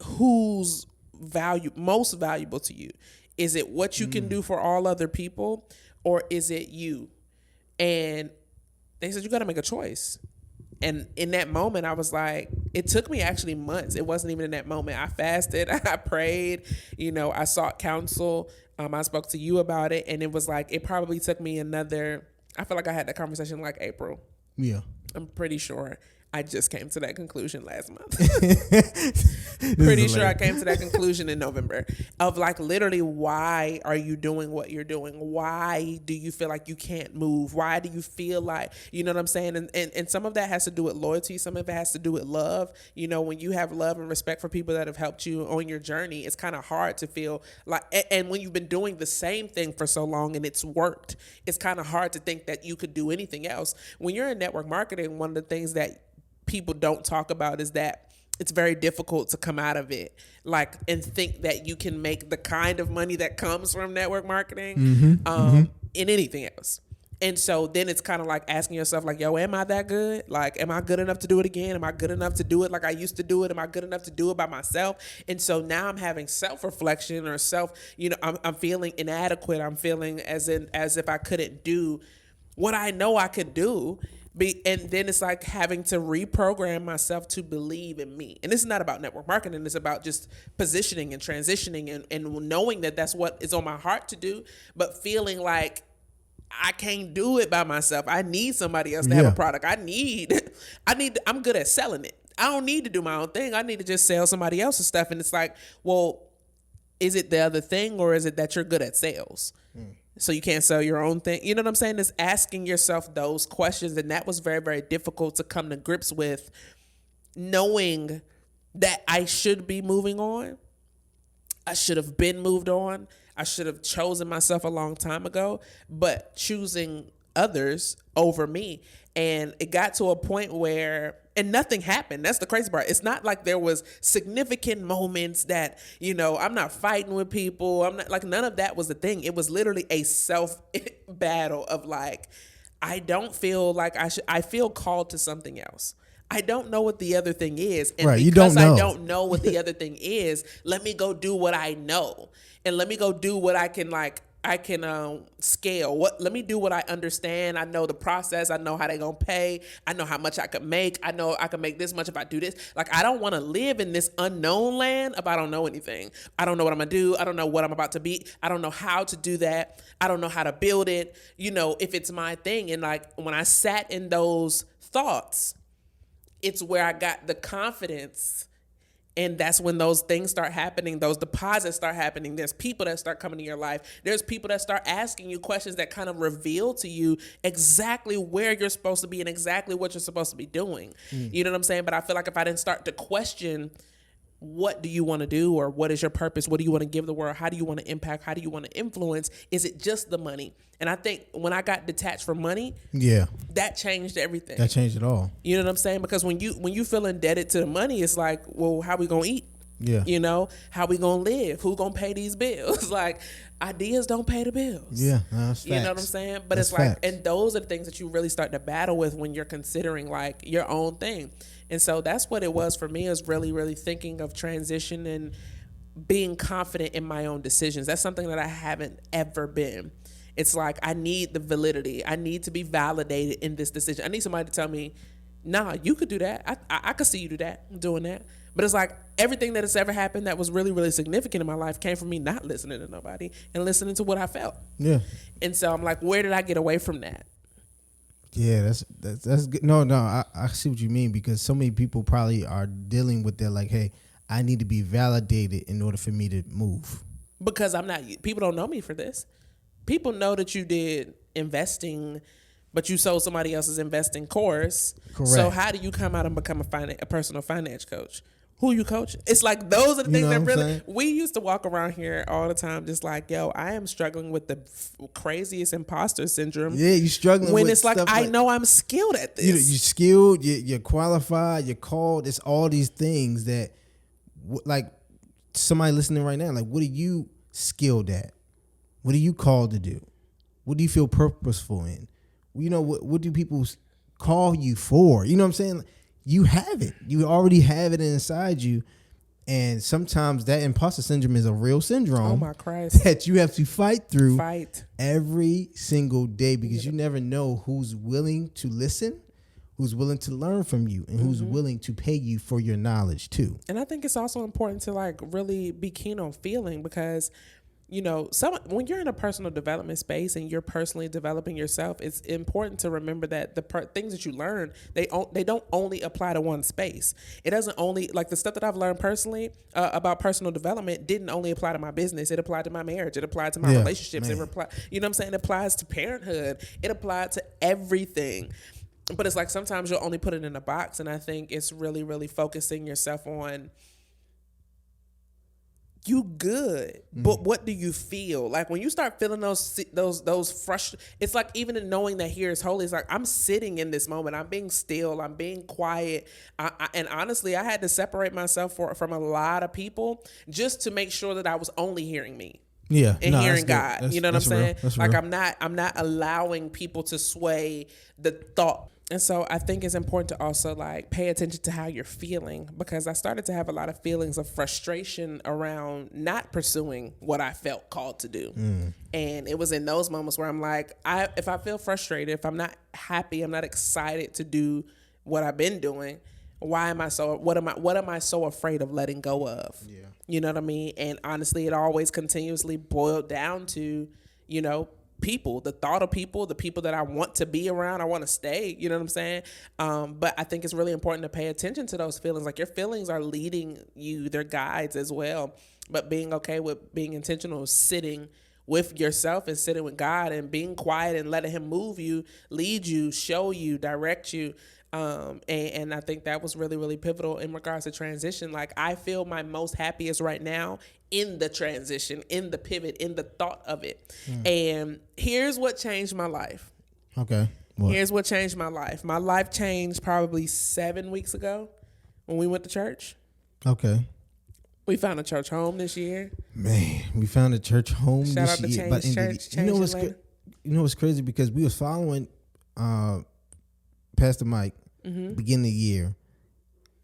who's most valuable to you. Is it what you can do for all other people, or is it you? And they said, you got to make a choice. And in that moment, I was like, it took me actually months. It wasn't even in that moment. I fasted, I prayed, I sought counsel. I spoke to you about it. And it was like, it probably took me I feel like I had that conversation like April. Yeah. I'm pretty sure I just came to that conclusion last month. Pretty sure I came to that conclusion in November of, like, literally, why are you doing what you're doing? Why do you feel like you can't move? Why do you feel like, you know what I'm saying? And some of that has to do with loyalty. Some of it has to do with love. When you have love and respect for people that have helped you on your journey, it's kind of hard to feel like, and when you've been doing the same thing for so long and it's worked, it's kind of hard to think that you could do anything else. When you're in network marketing, one of the things that people don't talk about is that it's very difficult to come out of it like and think that you can make the kind of money that comes from network marketing in anything else. And so then it's kind of like asking yourself like, yo, am I that good? Like, am I good enough to do it again? Am I good enough to do it like I used to do it? Am I good enough to do it by myself? And so now I'm having self-reflection or I'm feeling inadequate. I'm feeling as if I couldn't do what I know I could do. And then it's like having to reprogram myself to believe in me. And this is not about network marketing. It's about just positioning and transitioning and knowing that that's what is on my heart to do, but feeling like I can't do it by myself. I need somebody else to have a product. I'm good at selling it. I don't need to do my own thing. I need to just sell somebody else's stuff. And it's like, well, is it the other thing or is it that you're good at sales? So you can't sell your own thing. You know what I'm saying? It's asking yourself those questions. And that was very, very difficult to come to grips with, knowing that I should be moving on. I should have been moved on. I should have chosen myself a long time ago, but choosing others over me. And it got to a point where, and nothing happened. That's the crazy part. It's not like there was significant moments that, I'm not fighting with people. I'm not like, none of that was the thing. It was literally a self battle of like, I don't feel like I feel called to something else. I don't know what the other thing is. And right, because I don't know what the other thing is, let me go do what I know. And let me go do what I can scale. Let me do what I understand. I know the process. I know how they're going to pay. I know how much I could make. I know I can make this much if I do this. Like, I don't want to live in this unknown land if I don't know anything. I don't know what I'm going to do. I don't know what I'm about to be. I don't know how to do that. I don't know how to build it, if it's my thing. And like, when I sat in those thoughts, it's where I got the confidence. And that's when those things start happening. Those deposits start happening. There's people that start coming to your life. There's people that start asking you questions that kind of reveal to you exactly where you're supposed to be and exactly what you're supposed to be doing. You know what I'm saying? But I feel like if I didn't start to question, what do you want to do, or what is your purpose? What do you want to give the world? How do you want to impact? How do you want to influence? Is it just the money? And I think when I got detached from money, that changed everything. That changed it all. You know what I'm saying? Because when you feel indebted to the money, it's like, well, how we gonna eat? Yeah. How we gonna live? Who gonna pay these bills? Like, ideas don't pay the bills. Yeah, that's facts. You know what I'm saying? But that's it's like, facts. And those are the things that you really start to battle with when you're considering like your own thing. And so that's what it was for me, is really, really thinking of transition and being confident in my own decisions. That's something that I haven't ever been. It's like, I need the validity. I need to be validated in this decision. I need somebody to tell me, nah, you could do that. I could see you do that, doing that. But it's like, everything that has ever happened that was really, really significant in my life came from me not listening to nobody and listening to what I felt. Yeah. And so I'm like, where did I get away from that? Yeah, that's good. No, I see what you mean, because so many people probably are dealing with that, like, hey, I need to be validated in order for me to move. Because people don't know me for this. People know that you did investing, but you sold somebody else's investing course. Correct. So how do you come out and become a personal finance coach? Who you coaching? It's like, those are the things that really, we used to walk around here all the time just like, yo, I am struggling with the craziest imposter syndrome. Yeah, you struggling when with it's like, I know I'm skilled at this. You're skilled, you're qualified, you're called. It's all these things that, like, somebody listening right now, like, what are you skilled at? What are you called to do? What do you feel purposeful in? What do people call you for? You know what I'm saying? You have it. You already have it inside you. And sometimes that imposter syndrome is a real syndrome. Oh my Christ. That you have to fight through every single day, because you never know who's willing to listen, who's willing to learn from you, and who's willing to pay you for your knowledge too. And I think it's also important to like really be keen on feeling, because when you're in a personal development space and you're personally developing yourself, it's important to remember that the things that you learn, they don't only apply to one space. It doesn't only, like, the stuff that I've learned personally about personal development didn't only apply to my business. It applied to my marriage. It applied to my relationships. Man. It applied, it applies to parenthood. It applied to everything. But it's like, sometimes you'll only put it in a box. And I think it's really, really focusing yourself on you good, but what do you feel? Like when you start feeling those it's like even in knowing that here is holy, it's like I'm sitting in this moment, I'm being still, I'm being quiet. And honestly, I had to separate myself from a lot of people just to make sure that I was only hearing me. Yeah, and hearing God, you know what I'm saying? Like I'm not allowing people to sway the thought. And so I think it's important to also like pay attention to how you're feeling, because I started to have a lot of feelings of frustration around not pursuing what I felt called to do. And it was in those moments where I'm like, if I feel frustrated, if I'm not happy, I'm not excited to do what I've been doing, what am I so afraid of letting go of? Yeah. You know what I mean? And honestly, it always continuously boiled down to, people, the thought of people, the people that I want to be around, I want to stay, you know what I'm saying? But I think it's really important to pay attention to those feelings. Like your feelings are leading you, they're guides as well. But being okay with being intentional, sitting with yourself and sitting with God and being quiet and letting him move you, lead you, show you, direct you. And I think that was really, really pivotal in regards to transition. Like I feel my most happiest right now in the transition, in the pivot, in the thought of it. And here's what changed my life. Okay. What? Here's what changed my life. My life changed probably 7 weeks ago when we went to church. Okay. We found a church home this year. Man, we found a church home Shout this out to year. Change Church. You know what's crazy? Because we was following Pastor Mike beginning of the year,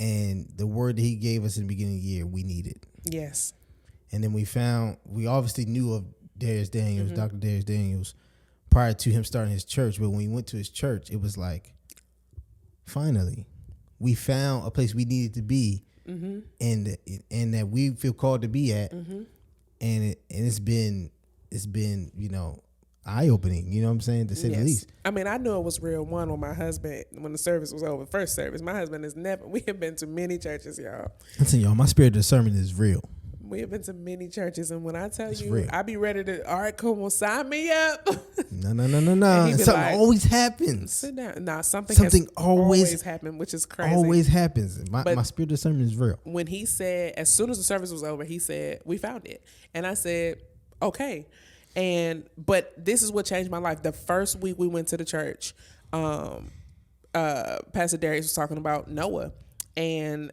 and the word that he gave us in the beginning of the year we needed. Yes. And then we obviously knew of Darius Daniels, Dr. Darius Daniels, prior to him starting his church. But when we went to his church, it was like, finally, we found a place we needed to be, and that we feel called to be at. And it's been eye opening. You know what I'm saying, to say the least. I mean, I knew it was real when my husband, when the service was over, first service. My husband is never. We have been to many churches, y'all. Listen, y'all, my spirit of discernment is real. We have been to many churches, and when I tell It's you, real. I be ready to, all right, come on, sign me up. No. he be Something like, always happens. Sit down. Nah, something Something always happened, which is crazy. Always happens. But My spirit of discernment is real. when he said, as soon as the service was over, he said, we found it. And I said, okay. But this is what changed my life. The first week we went to the church, Pastor Darius was talking about Noah. And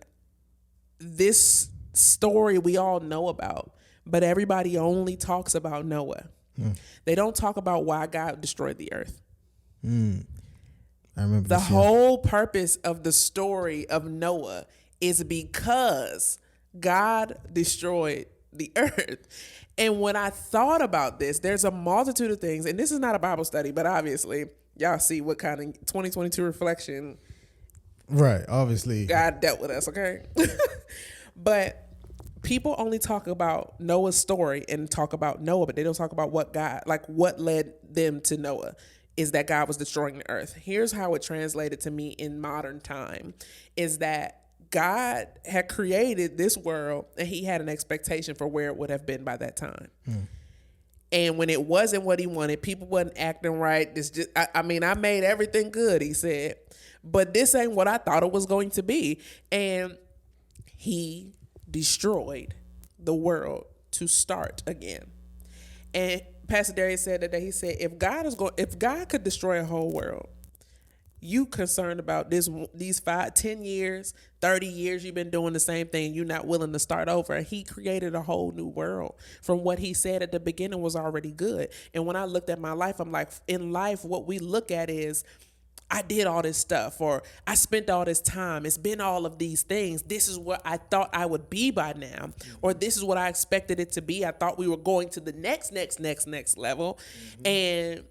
this story we all know about, but everybody only talks about Noah. They don't talk about why God destroyed the earth. I remember the whole purpose of the story of Noah is because God destroyed the earth. And when I thought about this, there's a multitude of things, and this is not a Bible study, but obviously y'all see what kind of 2022 reflection, right? Obviously God dealt with us, okay? But people only talk about Noah's story and talk about Noah, but they don't talk about what led them to Noah is that God was destroying the earth. Here's how it translated to me in modern time is that God had created this world and he had an expectation for where it would have been by that time. And when it wasn't what he wanted, people wasn't acting right. I made everything good, he said, but this ain't what I thought it was going to be. And he destroyed the world to start again. And Pastor Darius said that he said, if God could destroy a whole world, you concerned about these 5, 10 years, 30 years you've been doing the same thing. You're not willing to start over. He created a whole new world from what he said at the beginning was already good. And when I looked at my life, I'm like, in life, what we look at is, I did all this stuff, or I spent all this time. It's been all of these things. This is what I thought I would be by now, or this is what I expected it to be. I thought we were going to the next level, and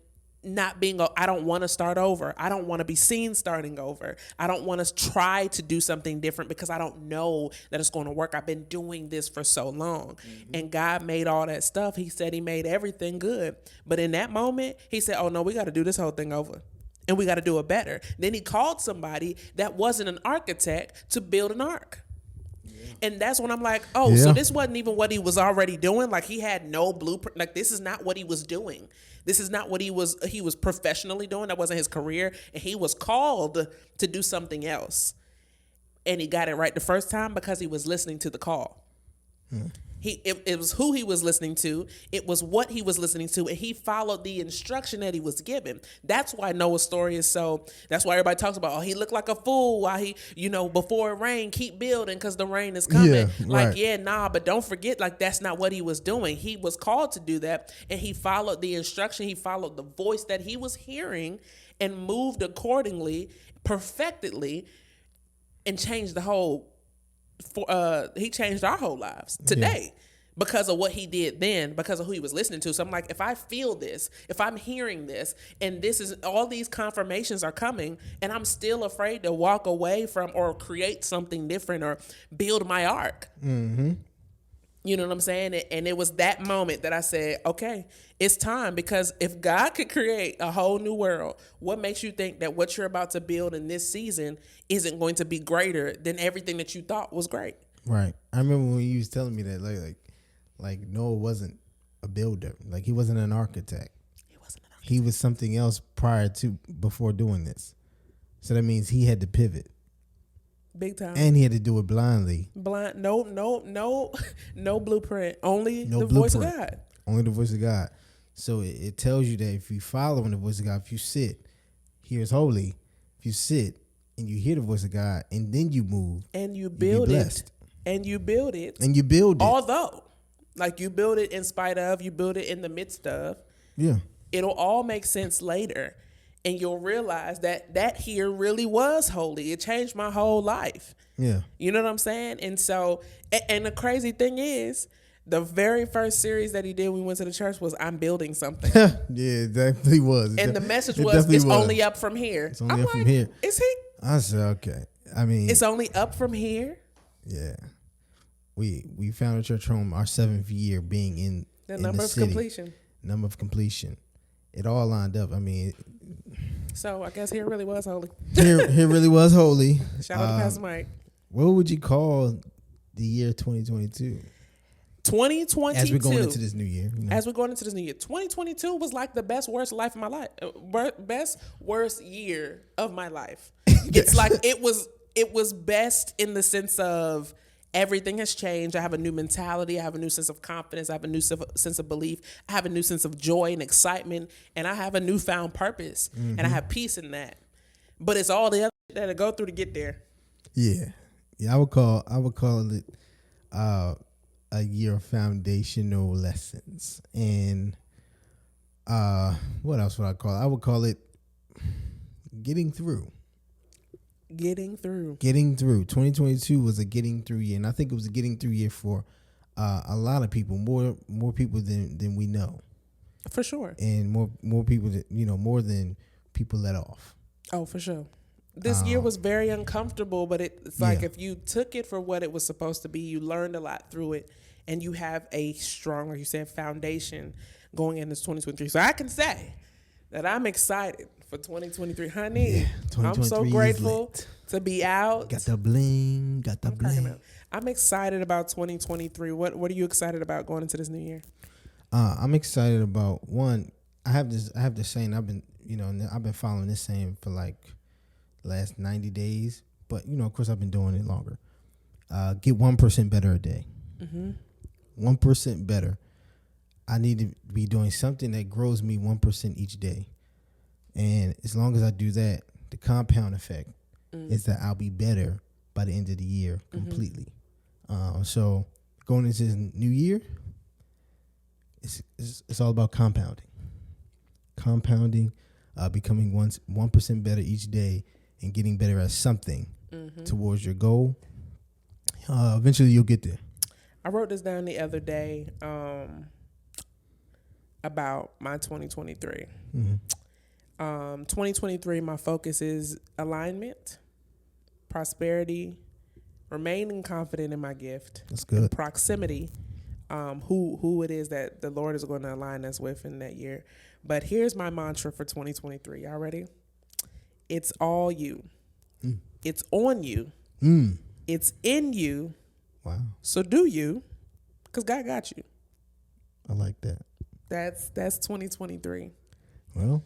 not being, I don't want to start over. I don't want to be seen starting over. I don't want to try to do something different because I don't know that it's going to work. I've been doing this for so long. And God made all that stuff. He said he made everything good. But in that moment, he said, oh no, we got to do this whole thing over. And we got to do it better. Then he called somebody that wasn't an architect to build an ark. And that's when I'm like, so this wasn't even what he was already doing. Like he had no blueprint. Like this is not what he was doing. This is not what he was professionally doing. That wasn't his career. And he was called to do something else. And he got it right the first time because he was listening to the call. It was who he was listening to. It was what he was listening to, and he followed the instruction that he was given. That's why Noah's story is so. That's why everybody talks about. Oh, he looked like a fool while he, before it rained, keep building because the rain is coming. Yeah, right. But don't forget, like that's not what he was doing. He was called to do that, and he followed the instruction. He followed the voice that he was hearing, and moved accordingly, perfectly, and changed the whole. He changed our whole lives today because of what he did then, because of who he was listening to. So I'm like, if I feel this, if I'm hearing this, and this is all these confirmations are coming, and I'm still afraid to walk away from or create something different or build my ark. Mm-hmm. You know what I'm saying? And it was that moment that I said, okay, it's time, because if God could create a whole new world, what makes you think that what you're about to build in this season isn't going to be greater than everything that you thought was great? Right. I remember when you was telling me that like Noah wasn't a builder. Like he wasn't an architect. He was something else before doing this. So that means he had to pivot. Big time. And he had to do it blindly. Blind. No blueprint. Only No the blueprint. voice of God. Only the voice of God. So it tells you that if you follow in the voice of God, if you sit, here is holy. If you sit and you hear the voice of God and then you move, and you build it, and you build it. Although, like you build it in spite of, you build it in the midst of. Yeah. It'll all make sense later. And you'll realize that here really was holy. It changed my whole life. Yeah. You know what I'm saying? And so, and the crazy thing is, the very first series that he did when we went to the church was "I'm building something." Yeah, it definitely was. And the message was, "It's only up from here." It's only up from here. Is he? I said, okay. I mean, It's only up from here. Yeah. We found a church home our 7th year being in The in number the of city. completion. Number of completion. It all lined up. I mean, So I guess here really was holy. here really was holy. Shout out to Pastor Mike. What would you call the year 2022? 2022. As we're going into this new year. As we're going into this new year, 2022 was like the best, worst life of my life. Best, worst year of my life. It's like it was best in the sense of everything has changed. I have a new mentality. I have a new sense of confidence. I have a new sense of belief. I have a new sense of joy and excitement, and I have a newfound purpose, and I have peace in that. But it's all the other shit that I go through to get there. Yeah. I would call it a year of foundational lessons. And what else would I call it? I would call it getting through. Getting through. 2022 was a getting through year, and I think it was a getting through year for a lot of people, more people than we know, For sure. and more people that more than people let off. Oh, for sure. This year was very uncomfortable, but it's like if you took it for what it was supposed to be, you learned a lot through it, and you have a strong, like you said, foundation going into 2023. So I can say that I'm excited for 2023, honey. Yeah, I'm so 2023 is grateful lit. to be out. Got the bling, got the bling. I'm excited about 2023. What are you excited about going into this new year? I'm excited about one. I have this saying. I've been following this saying for like last 90 days, but of course I've been doing it longer. Get 1% better a day. 1% better. I need to be doing something that grows me 1% each day, and as long as I do that, the compound effect is that I'll be better by the end of the year completely. So going into this new year, it's all about compounding, becoming 1% better each day, and getting better at something towards your goal. Eventually, you'll get there. I wrote this down the other day about my 2023. 2023, my focus is alignment, prosperity, remaining confident in my gift. That's good. Proximity, who it is that the Lord is going to align us with in that year. But here's my mantra for 2023. Y'all ready? It's all you. It's on you. It's in you. Wow. So do you, because God got you. I like that. That's 2023. Well,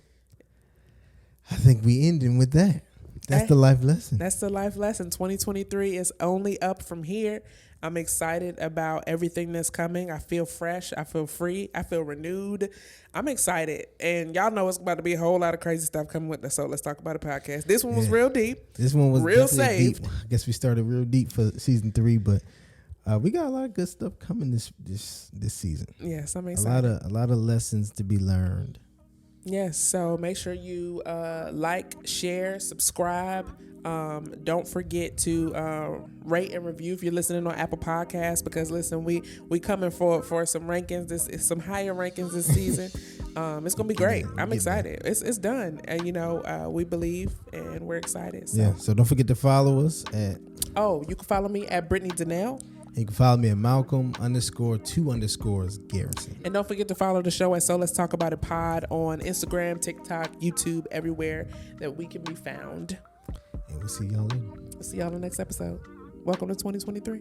I think we ending with that. That's the life lesson. That's the life lesson. 2023 is only up from here. I'm excited about everything that's coming. I feel fresh. I feel free. I feel renewed. I'm excited. And y'all know it's about to be a whole lot of crazy stuff coming with us. So let's talk about a podcast. This one was real deep. This one was real saved. saved. I guess we started real deep for season 3, but we got a lot of good stuff coming this season. Yes, I'm excited. A lot of lessons to be learned. Yes, so make sure you like, share, subscribe. Don't forget to rate and review if you're listening on Apple Podcasts, because listen, we coming for some rankings. This is some higher rankings this season. It's gonna be great. I'm excited. It's done, and we believe and we're excited. So. Yeah. So don't forget to follow us at. Oh, you can follow me at Brittany Donnell. You can follow me at Malcolm_2_Garrison. And don't forget to follow the show at So Let's Talk About It Pod on Instagram, TikTok, YouTube, everywhere that we can be found. And we'll see y'all later. See y'all in the next episode. Welcome to 2023.